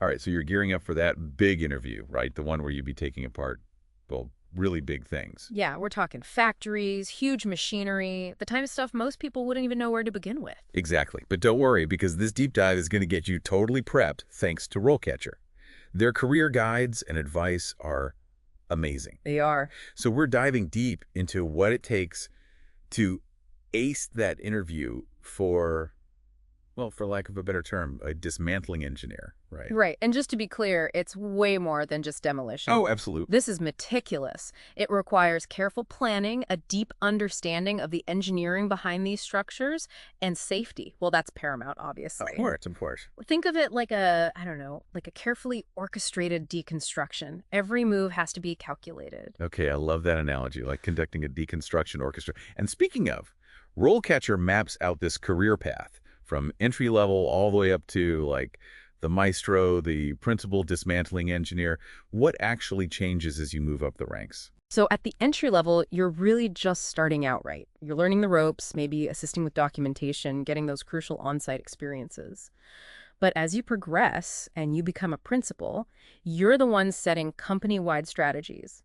All right, so you're gearing up for that big interview, right? The one where you'd be taking apart, well, really big things. Yeah, we're talking factories, huge machinery, the kind of stuff most people wouldn't even know where to begin with. Exactly. But don't worry, because this deep dive is going to get you totally prepped thanks to RoleCatcher. Their career guides and advice are amazing. They are. So we're diving deep into what it takes to ace that interview for, well, for lack of a better term, a dismantling engineer, right? Right. And just to be clear, it's way more than just demolition. Oh, absolutely. This is meticulous. It requires careful planning, a deep understanding of the engineering behind these structures, and safety. Well, that's paramount, obviously. Of course. Think of it like a, I don't know, like a carefully orchestrated deconstruction. Every move has to be calculated. Okay, I love that analogy, like conducting a deconstruction orchestra. And speaking of, RoleCatcher maps out this career path from entry level all the way up to like the maestro, the principal dismantling engineer. What actually changes as you move up the ranks? So at the entry level, you're really just starting out right. You're learning the ropes, maybe assisting with documentation, getting those crucial on-site experiences. But as you progress and you become a principal, you're the one setting company-wide strategies.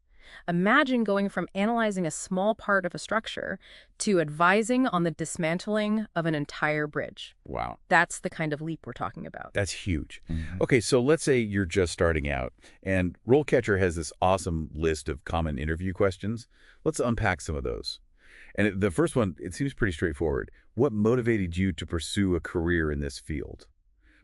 Imagine going from analyzing a small part of a structure to advising on the dismantling of an entire bridge. Wow. That's the kind of leap we're talking about. That's huge. Okay, so let's say you're just starting out, and RoleCatcher has this awesome list of common interview questions. Let's unpack some of those. And the first one, it seems pretty straightforward. What motivated you to pursue a career in this field?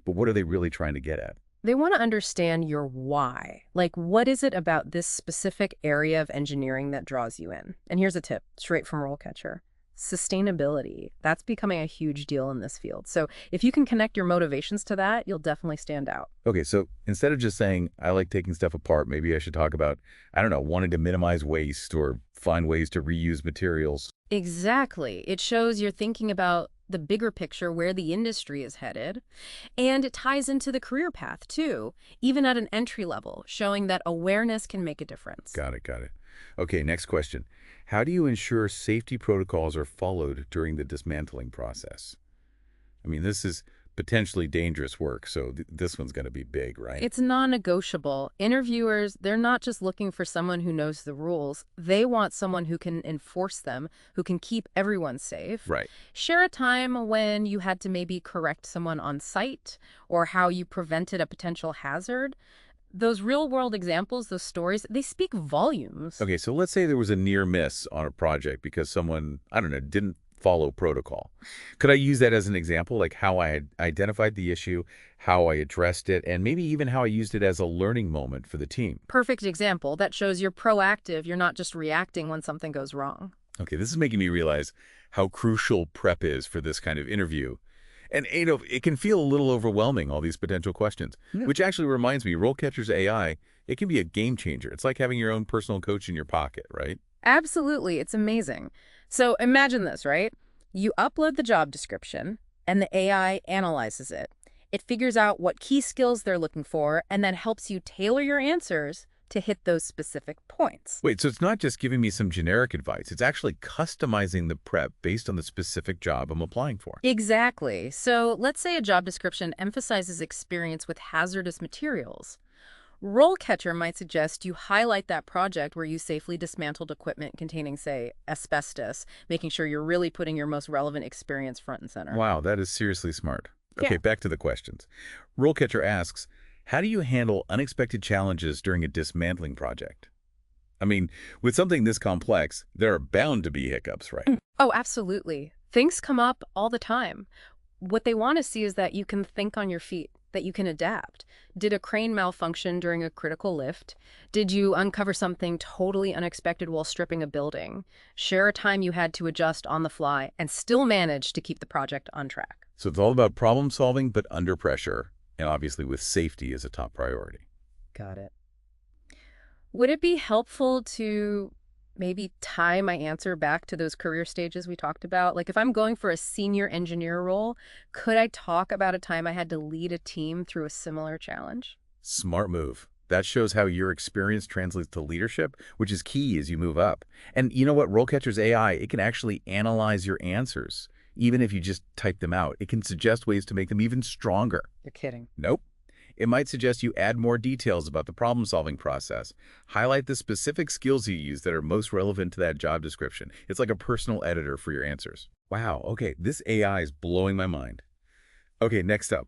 But what are they really trying to get at? They want to understand your why. Like, what is it about this specific area of engineering that draws you in? And here's a tip, straight from RoleCatcher. Sustainability. That's becoming a huge deal in this field. So if you can connect your motivations to that, you'll definitely stand out. Okay, so instead of just saying, I like taking stuff apart, maybe I should talk about, I don't know, wanting to minimize waste or find ways to reuse materials. Exactly. It shows you're thinking about the bigger picture, where the industry is headed. And it ties into the career path, too, even at an entry level, showing that awareness can make a difference. Got it. Okay, next question. How do you ensure safety protocols are followed during the dismantling process? I mean, this is potentially dangerous work, so this one's going to be big, right? It's non-negotiable. Interviewers, they're not just looking for someone who knows the rules. They want someone who can enforce them, who can keep everyone safe. Right. Share a time when you had to maybe correct someone on site or how you prevented a potential hazard. Those real-world examples, those stories, they speak volumes. Okay, so let's say there was a near miss on a project because someone, I don't know, didn't follow protocol. Could I use that as an example, like how I identified the issue, how I addressed it, and maybe even how I used it as a learning moment for the team? Perfect example. That shows you're proactive. You're not just reacting when something goes wrong. Okay, this is making me realize how crucial prep is for this kind of interview. And, you know, it can feel a little overwhelming, all these potential questions, which actually reminds me, RoleCatcher's AI, it can be a game changer. It's like having your own personal coach in your pocket, right? Absolutely. It's amazing. So imagine this, right? You upload the job description, and the AI analyzes it. It figures out what key skills they're looking for, and then helps you tailor your answers to hit those specific points. Wait, so it's not just giving me some generic advice. It's actually customizing the prep based on the specific job I'm applying for. Exactly. So let's say a job description emphasizes experience with hazardous materials. RoleCatcher might suggest you highlight that project where you safely dismantled equipment containing, say, asbestos, making sure you're really putting your most relevant experience front and center. Wow, that is seriously smart. Okay, Yeah. back to the questions. RoleCatcher asks, how do you handle unexpected challenges during a dismantling project? I mean, with something this complex, there are bound to be hiccups, right? Oh, absolutely. Things come up all the time. What they want to see is that you can think on your feet, that you can adapt. Did a crane malfunction during a critical lift? Did you uncover something totally unexpected while stripping a building? Share a time you had to adjust on the fly and still manage to keep the project on track. So it's all about problem solving, but under pressure, and obviously with safety as a top priority. Got it. Would it be helpful to maybe tie my answer back to those career stages we talked about? Like if I'm going for a senior engineer role, could I talk about a time I had to lead a team through a similar challenge? Smart move. That shows how your experience translates to leadership, which is key as you move up. And you know what? RoleCatcher's AI, it can actually analyze your answers. Even if you just type them out, it can suggest ways to make them even stronger. You're kidding. Nope. It might suggest you add more details about the problem-solving process. Highlight the specific skills you use that are most relevant to that job description. It's like a personal editor for your answers. Wow, okay, this AI is blowing my mind. Okay, next up.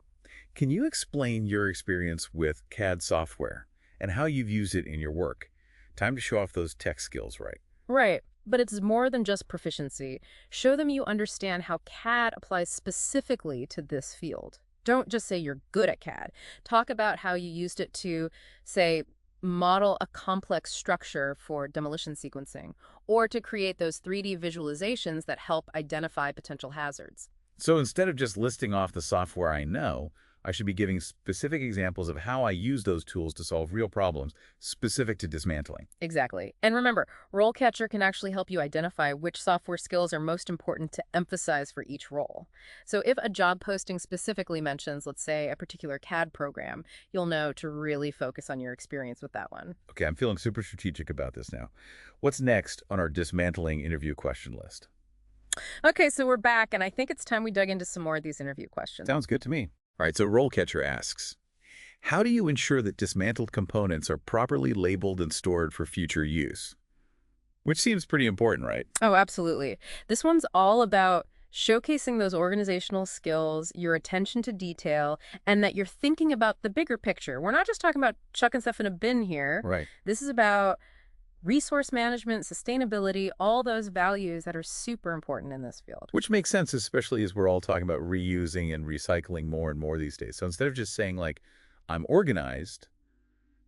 Can you explain your experience with CAD software and how you've used it in your work? Time to show off those tech skills, right? Right. But it's more than just proficiency. Show them you understand how CAD applies specifically to this field. Don't just say you're good at CAD. Talk about how you used it to, say, model a complex structure for demolition sequencing, or to create those 3D visualizations that help identify potential hazards. So instead of just listing off the software I know, I should be giving specific examples of how I use those tools to solve real problems specific to dismantling. Exactly. And remember, RoleCatcher can actually help you identify which software skills are most important to emphasize for each role. So if a job posting specifically mentions, let's say, a particular CAD program, you'll know to really focus on your experience with that one. Okay, I'm feeling super strategic about this now. What's next on our dismantling interview question list? Okay, so we're back, and I think it's time we dug into some more of these interview questions. Sounds good to me. All right, so RoleCatcher asks, how do you ensure that dismantled components are properly labeled and stored for future use? Which seems pretty important, right? Oh, absolutely. This one's all about showcasing those organizational skills, your attention to detail, and that you're thinking about the bigger picture. We're not just talking about chucking stuff in a bin here. Right. This is about resource management, sustainability, all those values that are super important in this field. Which makes sense, especially as we're all talking about reusing and recycling more and more these days. So instead of just saying, like, I'm organized,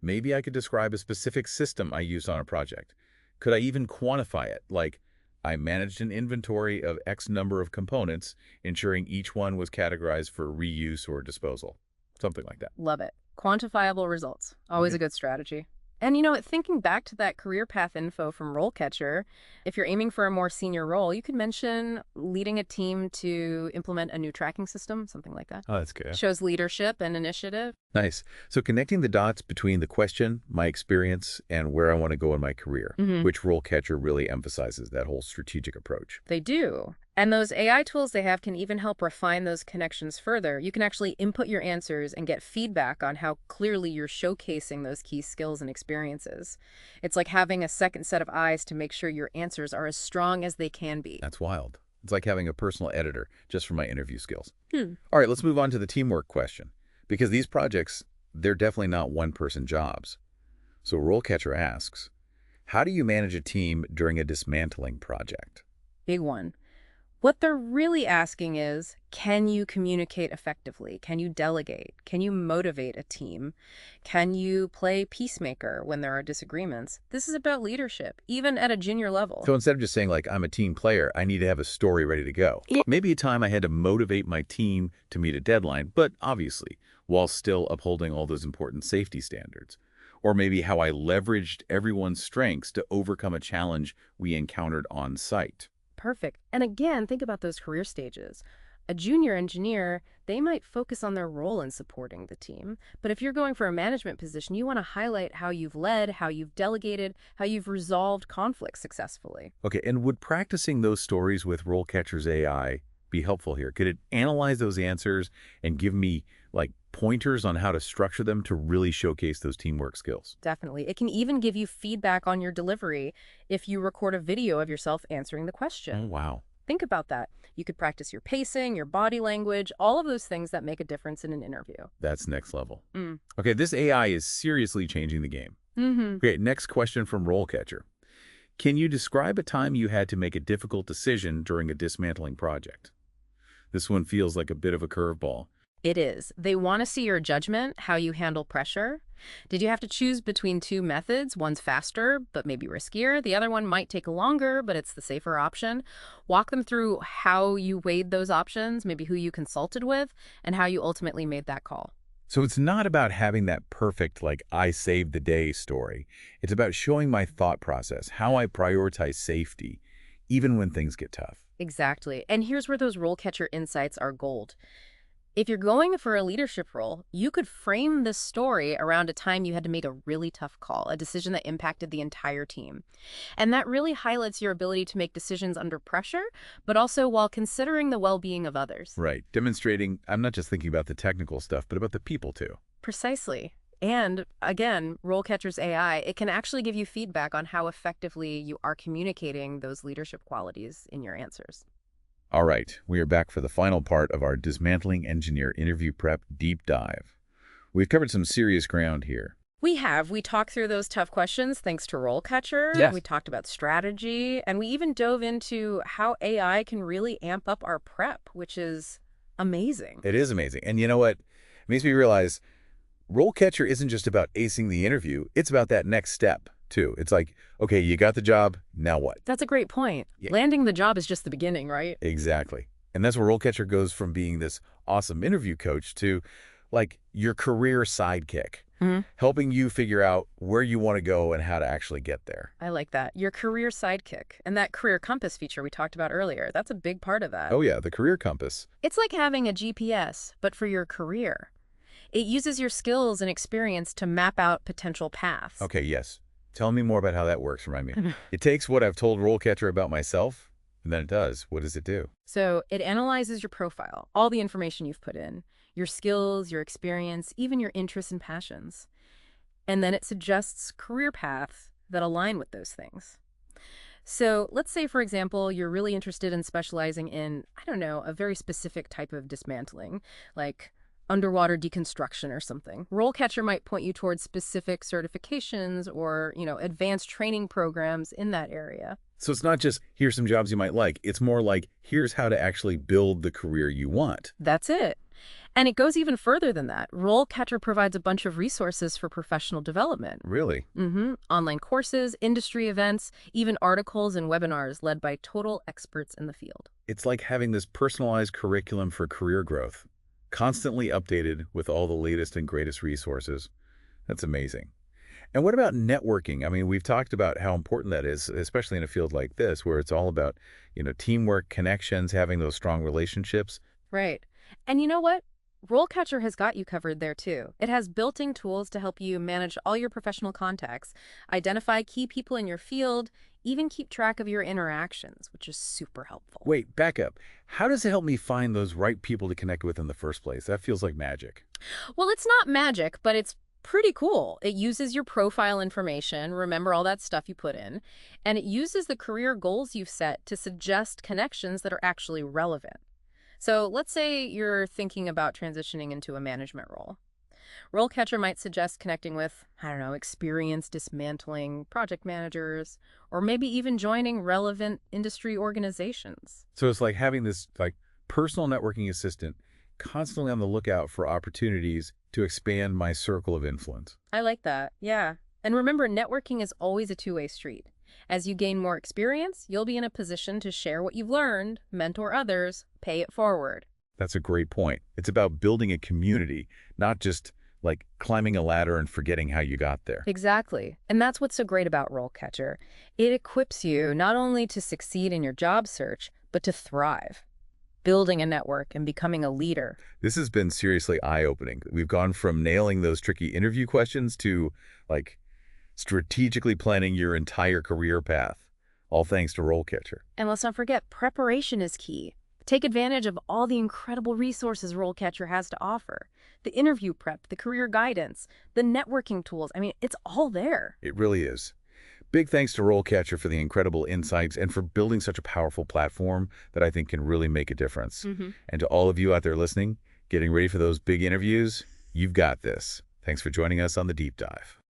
maybe I could describe a specific system I used on a project. Could I even quantify it? Like, I managed an inventory of X number of components, ensuring each one was categorized for reuse or disposal. Something like that. Love it. Quantifiable results. Always Okay. a good strategy. And thinking back to that career path info from RoleCatcher, if you're aiming for a more senior role, you could mention leading a team to implement a new tracking system, something like that. Oh, that's good. Shows leadership and initiative. Nice. So connecting the dots between the question, my experience, and where I want to go in my career, Mhm. which RoleCatcher really emphasizes that whole strategic approach. They do. And those AI tools they have can even help refine those connections further. You can actually input your answers and get feedback on how clearly you're showcasing those key skills and experiences. It's like having a second set of eyes to make sure your answers are as strong as they can be. That's wild. It's like having a personal editor just for my interview skills. Hmm. All right, let's move on to the teamwork question. Because these projects, they're definitely not one-person jobs. So RoleCatcher asks, how do you manage a team during a dismantling project? Big one. What they're really asking is, can you communicate effectively? Can you delegate? Can you motivate a team? Can you play peacemaker when there are disagreements? This is about leadership, even at a junior level. So instead of just saying, like, I'm a team player, I need to have a story ready to go. Yeah. Maybe a time I had to motivate my team to meet a deadline, but obviously, while still upholding all those important safety standards. Or maybe how I leveraged everyone's strengths to overcome a challenge we encountered on site. Perfect. And again, think about those career stages. A junior engineer, they might focus on their role in supporting the team. But if you're going for a management position, you want to highlight how you've led, how you've delegated, how you've resolved conflicts successfully. Okay, and would practicing those stories with RoleCatcher's AI be helpful here? Could it analyze those answers and give me, like, pointers on how to structure them to really showcase those teamwork skills? Definitely. It can even give you feedback on your delivery if you record a video of yourself answering the Oh, question. wow. Think about that. You could practice your pacing, your body language, all of those things that make a difference in an interview. That's next level. Mm. Okay, this AI is seriously changing the game. Mm-hmm. Okay, next question from RoleCatcher. Can you describe a time you had to make a difficult decision during a dismantling project? This one feels like a bit of a curveball. It is. They want to see your judgment, how you handle pressure. Did you have to choose between two methods? One's faster, but maybe riskier. The other one might take longer, but it's the safer option. Walk them through how you weighed those options, maybe who you consulted with, and how you ultimately made that call. So it's not about having that perfect, like, I saved the day story. It's about showing my thought process, how I prioritize safety, even when things get tough. Exactly. And here's where those RoleCatcher insights are gold. If you're going for a leadership role, you could frame this story around a time you had to make a really tough call, a decision that impacted the entire team. And that really highlights your ability to make decisions under pressure, but also while considering the well-being of others. Right. Demonstrating I'm not just thinking about the technical stuff, but about the people too. Precisely. And again, RoleCatcher's AI, it can actually give you feedback on how effectively you are communicating those leadership qualities in your answers. All right, we are back for the final part of our Dismantling Engineer interview prep deep dive. We've covered some serious ground here. We have. We talked through those tough questions thanks to RoleCatcher. Yes. We talked about strategy, and we even dove into how AI can really amp up our prep, which is amazing. It is amazing. And you know what? It makes me realize RoleCatcher isn't just about acing the interview. It's about that next step, too. It's like, okay, you got the job, now what? That's a great point. Yeah. Landing the job is just the beginning, right? Exactly. And that's where RoleCatcher goes from being this awesome interview coach to, like, your career sidekick, helping you figure out where you want to go and how to actually get there. I like that. Your career sidekick and that career compass feature we talked about earlier. That's a big part of that. Oh, yeah, the career compass. It's like having a GPS, but for your career. It uses your skills and experience to map out potential paths. Okay, yes. Tell me more about how that works. Remind me. It takes what I've told RoleCatcher about myself, and then it does. What does it do? So it analyzes your profile, all the information you've put in, your skills, your experience, even your interests and passions. And then it suggests career paths that align with those things. So let's say, for example, you're really interested in specializing in, I don't know, a very specific type of dismantling, like underwater deconstruction or something. RoleCatcher might point you towards specific certifications or, advanced training programs in that area. So it's not just, here's some jobs you might like. It's more like, here's how to actually build the career you want. That's it. And it goes even further than that. RoleCatcher provides a bunch of resources for professional development. Really? Online courses, industry events, even articles and webinars led by total experts in the field. It's like having this personalized curriculum for career growth, constantly updated with all the latest and greatest resources. That's amazing. And what about networking? I mean, we've talked about how important that is, especially in a field like this, where it's all about, teamwork, connections, having those strong relationships. Right. And you know what? RoleCatcher has got you covered there, too. It has built-in tools to help you manage all your professional contacts, identify key people in your field, even keep track of your interactions, which is super helpful. Wait, back up. How does it help me find those right people to connect with in the first place? That feels like magic. Well, it's not magic, but it's pretty cool. It uses your profile information, remember all that stuff you put in, and it uses the career goals you've set to suggest connections that are actually relevant. So let's say you're thinking about transitioning into a management role. RoleCatcher might suggest connecting with, experienced dismantling project managers, or maybe even joining relevant industry organizations. So it's like having this personal networking assistant constantly on the lookout for opportunities to expand my circle of influence. I like that, yeah. And remember, networking is always a two-way street. As you gain more experience, you'll be in a position to share what you've learned, mentor others, pay it forward. That's a great point. It's about building a community, not just like climbing a ladder and forgetting how you got there. Exactly. And that's what's so great about RoleCatcher. It equips you not only to succeed in your job search, but to thrive, building a network and becoming a leader. This has been seriously eye-opening. We've gone from nailing those tricky interview questions to strategically planning your entire career path, all thanks to RoleCatcher. And let's not forget, preparation is key. Take advantage of all the incredible resources RoleCatcher has to offer. The interview prep, the career guidance, the networking tools. I mean, it's all there. It really is. Big thanks to RoleCatcher for the incredible insights and for building such a powerful platform that I think can really make a difference. And to all of you out there listening, getting ready for those big interviews, you've got this. Thanks for joining us on The Deep Dive.